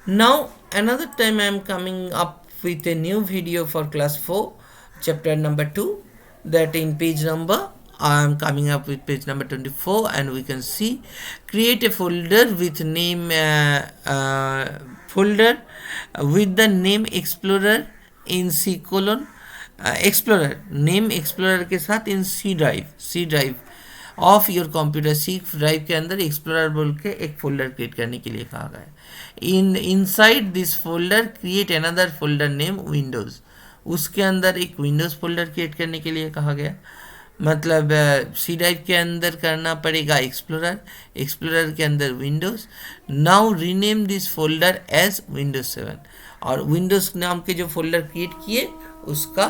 Now another time I am coming up with a new video for class 4 chapter number 2, that in page number I am coming up with page number 24, and we can see create a folder with name folder with the name explorer in C colon explorer name explorer के साथ in C drive of your computer. C drive के अंदर explorer बोल के एक folder create करने के लिए कहा गया है। Inside this folder create another folder name Windows. उसके अंदर एक विंडोज़ फोल्डर क्रिएट करने के लिए कहा गया। मतलब सी ड्राइव के अंदर करना पड़ेगा एक्सप्लोरर, एक्सप्लोरर के अंदर Windows. Now rename this folder as Windows 7, और विंडोज़ नाम के जो फोल्डर क्रिएट किए उसका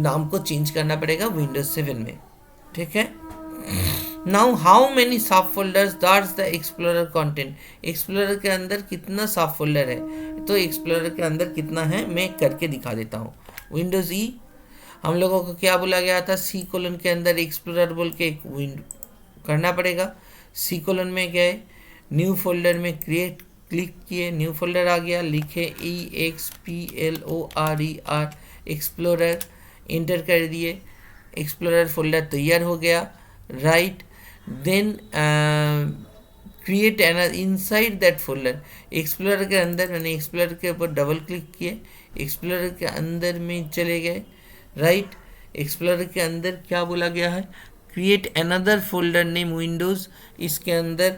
नाम को चेंज करना पड़ेगा विंडोज़ 7 में। ठीक है। नाउ हाउ मेनी सब folders that's the explorer content. Explorer के अंदर कितना सब फोल्डर है, तो एक्सप्लोरर के अंदर कितना है मैं करके दिखा देता हूँ। विंडोज ई हम लोगों को क्या बोला गया था, सी कोलन के अंदर एक्सप्लोरर बोल के एक करना पड़ेगा। सी कोलन में गए, न्यू फोल्डर में क्रिएट क्लिक किए, न्यू फोल्डर आ गया, लिखे EXPLORER एक्सप्लोरर, इंटर कर दिए, एक्सप्लोरर फोल्डर तैयार हो गया। Right, then create an inside that folder. Explorer के अंदर मैंने एक्सप्लोरर के ऊपर डबल क्लिक किए, एक्सप्लोरर के अंदर में चले गए। राइट, एक्सप्लोरर के अंदर क्या बोला गया है, create another folder name Windows. इसके अंदर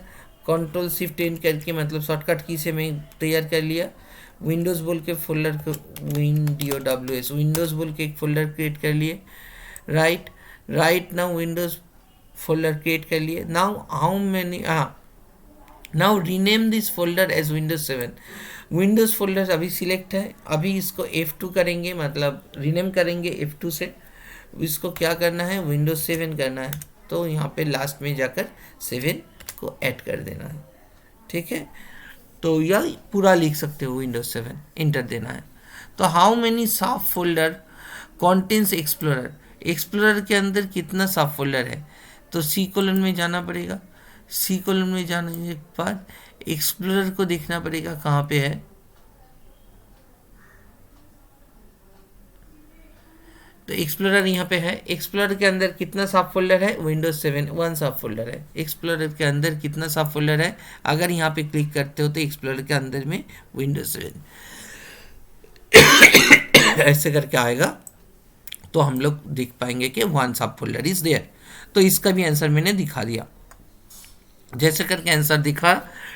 कंट्रोल शिफ्ट एन करके मतलब शॉर्टकट की से मैं तैयार कर लिया। विंडोज़ बोल के फोल्डर को WS विंडोज़ बोल के एक फोल्डर क्रिएट कर लिए। Right now Windows folder create कर लिए। Now rename this folder as Windows 7। Windows folder अभी सिलेक्ट है, अभी इसको F2 करेंगे, मतलब रीनेम करेंगे F2 से। इसको क्या करना है, विंडोज 7 करना है, तो यहाँ पे लास्ट में जाकर 7 को ऐड कर देना है। ठीक है, तो यह पूरा लिख सकते हो विंडोज 7, इंटर देना है। तो हाउ मेनी सब फोल्डर कॉन्टेंट्स एक्सप्लोरर। एक्सप्लोरर के अंदर कितना सब फोल्डर है, तो सी कोलन में जाना पड़ेगा। सी कोलन में जाने के बाद एक्सप्लोरर को देखना पड़ेगा कहाँ पे है। तो एक्सप्लोरर यहाँ पे है। एक्सप्लोरर के अंदर कितना सब फोल्डर है, विंडोज 7 1 सब फोल्डर है। एक्सप्लोरर के अंदर कितना सब फोल्डर है, अगर यहाँ पे क्लिक करते हो तो एक्सप्लोरर के अंदर में विंडोज 7 ऐसे करके आएगा, तो हम लोग देख पाएंगे कि 1 सब फोल्डर इज देयर। तो इसका भी आंसर मैंने दिखा दिया। जैसे करके आंसर दिखा,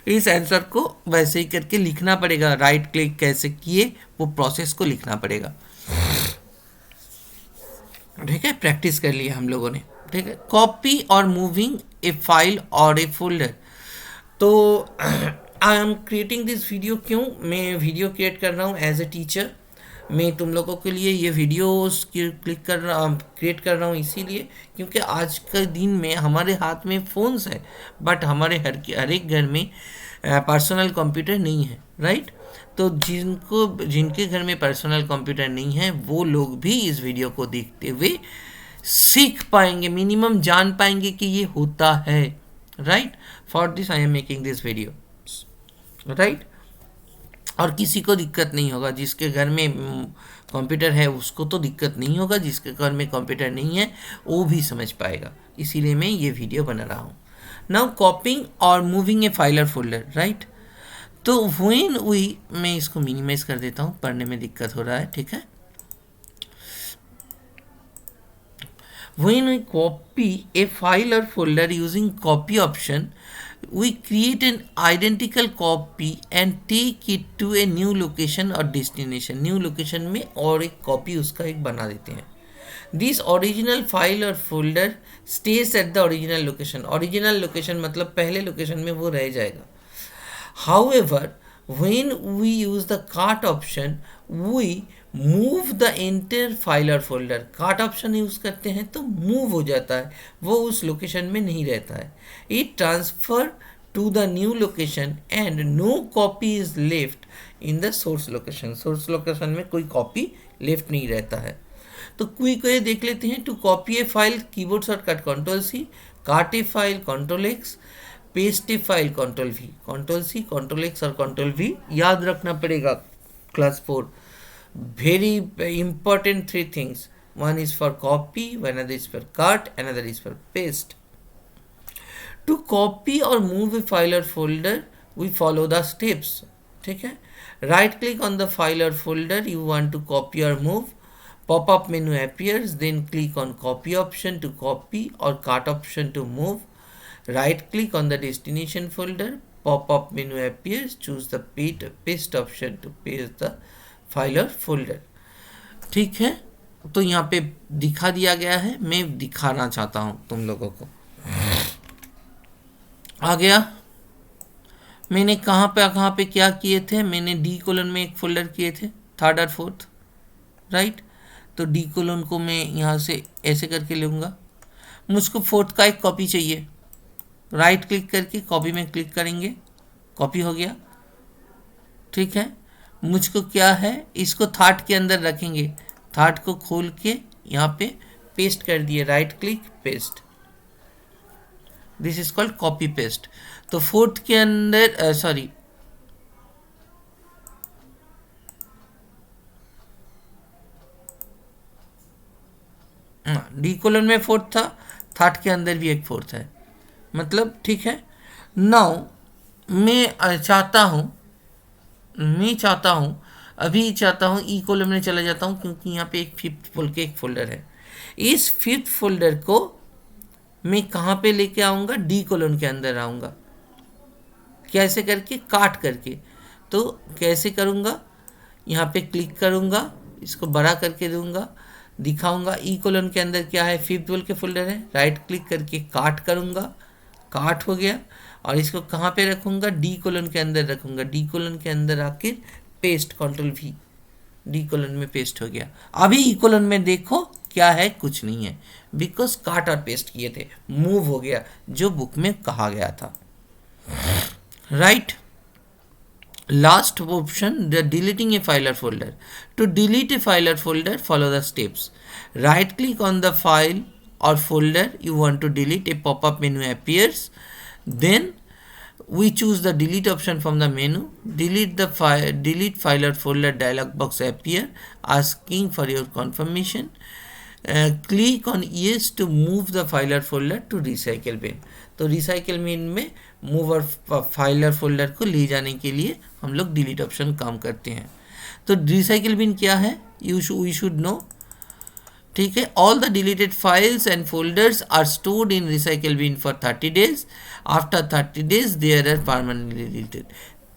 इस आंसर को वैसे ही करके लिखना पड़ेगा। राइट क्लिक कैसे किए वो प्रोसेस को लिखना पड़ेगा। ठीक है, प्रैक्टिस कर लिया हम लोगों ने। ठीक है, कॉपी और मूविंग ए फाइल और ए फोल्डर। तो I am creating this video. क्यों मैं वीडियो क्रिएट कर रहा हूँ एज ए टीचर, मैं तुम लोगों के लिए ये वीडियोस क्रिएट कर रहा हूँ इसीलिए क्योंकि आज के दिन में हमारे हाथ में फ़ोन्स है, बट हमारे हर एक घर में पर्सनल कंप्यूटर नहीं है। राइट, तो जिनके घर में पर्सनल कंप्यूटर नहीं है वो लोग भी इस वीडियो को देखते हुए सीख पाएंगे, मिनिमम जान पाएंगे कि ये होता है। Right, for this I am making this video. Right, और किसी को दिक्कत नहीं होगा, जिसके घर में कंप्यूटर है उसको तो दिक्कत नहीं होगा, जिसके घर में कंप्यूटर नहीं है वो भी समझ पाएगा, इसीलिए मैं ये वीडियो बना रहा हूँ। नाउ कॉपिंग और मूविंग ए फाइल और फोल्डर। राइट, तो व्हेन वी, मैं इसको मिनिमाइज कर देता हूँ, पढ़ने में दिक्कत हो रहा है। ठीक है, when we copy a file or folder using copy option, we create an identical copy and take it to a new location or destination। new location में और एक copy उसका एक बना देते हैं। This original file or folder stays at the original location। original location मतलब पहले location में वो रह जाएगा। However, when we use the cart option, we move the entire file or folder। cart option use करते हैं तो move हो जाता है, वो उस लोकेशन में नहीं रहता है। It transfer to the new location and no copy is left in the source location। source location में कोई copy left नहीं रहता है। तो क्विक वे देख लेते हैं। To copy a file keyboard shortcut Ctrl+C, cut a file Ctrl+X, paste a file, control V, control C, control X और कंट्रोल वी याद रखना पड़ेगा class 4। Very important 3 things, one is for copy, one other is for cut, another is for paste. To copy or move a file or folder, we follow the steps. ठीक है, right click on the file or folder you want to copy or move, pop up menu appears, then click on copy option to copy or cut option to move, right click on the destination folder, pop up menu appears, choose the paste option to paste the file or folder. ठीक है, तो यहाँ पे दिखा दिया गया है, मैं दिखाना चाहता हूँ तुम लोगों को। आ गया, मैंने कहाँ पे क्या किए थे, मैंने डी कोलन में एक फोल्डर किए थे, 3rd और 4th, राइट। तो डी कोलन को मैं यहाँ से ऐसे करके लूँगा, मुझको 4th का एक कॉपी चाहिए, राइट क्लिक करके कॉपी में क्लिक करेंगे, कॉपी हो गया। ठीक है, मुझको क्या है, इसको 3rd के अंदर रखेंगे, 3rd को खोल के यहाँ पे पेस्ट कर दिए, right click paste, this is called copy paste. तो 4th के अंदर सॉरी डी कोलन में 4th था, 3rd के अंदर भी एक 4th है, मतलब ठीक है। नाउ मैं चाहता हूँ अभी चाहता हूँ ई कॉलम में चला जाता हूँ, क्योंकि यहाँ पे एक 5th बोल के एक फोल्डर है। इस 5th फोल्डर को मैं कहाँ पे लेके आऊँगा, डी कॉलम के अंदर आऊँगा, कैसे करके, काट करके। तो कैसे करूँगा, यहाँ पे क्लिक करूँगा, इसको बड़ा करके दूंगा, दिखाऊंगा ई कॉलम के अंदर क्या है, 5th बोल के फोल्डर है, राइट क्लिक करके काट करूँगा, काट हो गया। और इसको कहाँ पे रखूँगा, डी कॉलम के अंदर रखूँगा, डी कॉलम के अंदर आके paste, control we, D colon में पेस्ट हो गया। अभी ई कॉलन में देखो क्या है, कुछ नहीं है, बिकॉज काट और पेस्ट किए थे, मूव हो गया जो बुक में कहा गया था, right. Last option, the deleting a file और folder. To delete a file और folder follow the steps, right click on the file or folder you want to delete, a pop-up menu appears, then we choose the delete option from the menu, delete file or folder dialog box appear asking for your confirmation, click on yes to move the file or folder to recycle bin। तो recycle bin में move और file और folder को ले जाने के लिए हम लोग delete option काम करते हैं। तो recycle bin क्या है, we should know, ठीक है। All the deleted files and folders are stored in recycle bin for 30 days, after 30 days there are permanently deleted.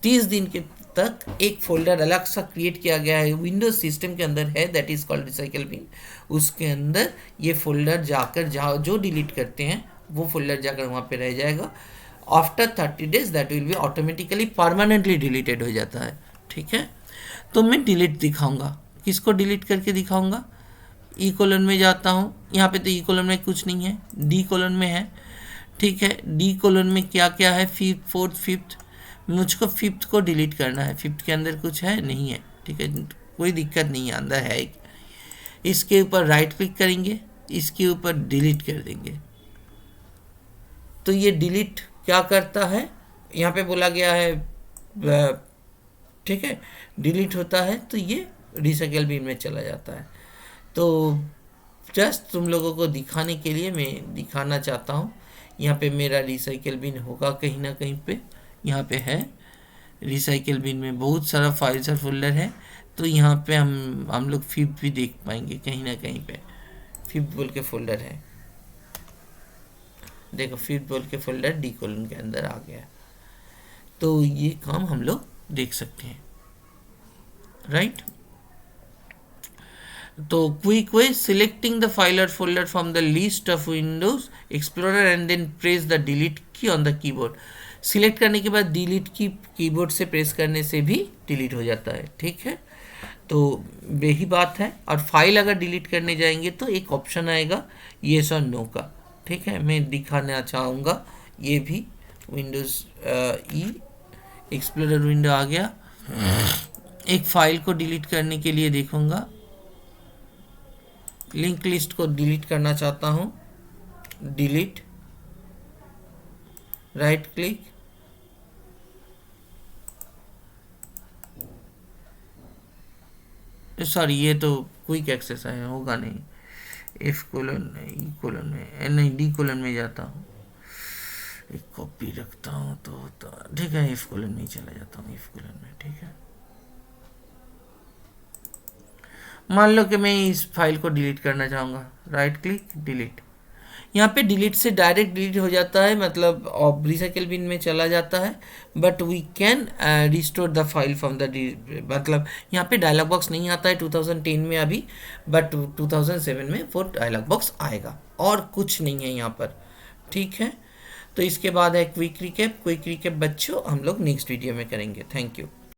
30 दिन के तक एक फोल्डर अलग सा क्रिएट किया गया है, विंडोज सिस्टम के अंदर है, that is called recycle bin. उसके अंदर ये फोल्डर जाकर जो डिलीट करते हैं वो फोल्डर जाकर वहाँ पे रह जाएगा। After 30 days that will be automatically permanently deleted हो जाता है, ठीक है। तो मैं डिलीट दिखाऊंगा, किसको डिलीट करके दिखाऊंगा, ई कॉलन में जाता हूँ, यहाँ पे तो ई कॉलन में कुछ नहीं है, डी कॉलन में है, ठीक है। डी कॉलन में क्या क्या है, 5th 4th 5th, मुझको 5th को डिलीट करना है। 5th के अंदर कुछ है, नहीं है, ठीक है, कोई दिक्कत नहीं है, अंदर है। इसके ऊपर राइट क्लिक करेंगे, इसके ऊपर डिलीट कर देंगे। तो ये डिलीट क्या करता है, यहाँ पे बोला गया है, ठीक है, डिलीट होता है तो ये रिसाइकल बिन में चला जाता है। तो जस्ट तुम लोगों को दिखाने के लिए मैं दिखाना चाहता हूँ, यहाँ पे मेरा रिसाइकल बिन होगा कहीं ना कहीं पे, यहाँ पे है रिसाइकल बिन में बहुत सारा फाइल्स और फोल्डर है। तो यहाँ पे हम लोग 5th भी देख पाएंगे कहीं ना कहीं पे, 5th बोल के फोल्डर है, देखो 5th बोल के फोल्डर डी कॉलम के अंदर आ गया। तो ये काम हम लोग देख सकते हैं, राइट। तो quick way, selecting the file और folder from the list of Windows explorer and then press the delete key on the keyboard. Select करने के बाद डिलीट की कीबोर्ड से प्रेस करने से भी डिलीट हो जाता है, ठीक है। तो यही बात है। और फाइल अगर डिलीट करने जाएंगे तो एक ऑप्शन आएगा येस और नो का, ठीक है, मैं दिखाना चाहूँगा। ये भी विंडोज ई एक्सप्लोरर विंडो आ गया। एक फाइल को डिलीट करने के लिए देखूँगा, लिंक लिस्ट को डिलीट करना चाहता हूँ, डिलीट, राइट क्लिक, सॉरी ये तो क्विक एक्सेस है, होगा नहीं, एफ कोलन ई कोलन में नहीं डी कोलन में जाता हूँ, एक कॉपी रखता हूँ तो ठीक है, एफ कोलन में ही चला जाता हूँ, एफ कोलन में ठीक है। मान लो कि मैं इस फाइल को डिलीट करना चाहूँगा, राइट क्लिक डिलीट, यहाँ पे डिलीट से डायरेक्ट डिलीट हो जाता है, मतलब रिसाइकल बिन में चला जाता है, but we can restore the file from the, मतलब यहाँ पे डायलॉग बॉक्स नहीं आता है 2010 में अभी, बट 2007 में वो डायलॉग बॉक्स आएगा, और कुछ नहीं है यहाँ पर, ठीक है। तो इसके बाद है क्विक रिकैप, क्विक रिकैप बच्चों हम लोग नेक्स्ट वीडियो में करेंगे। Thank you.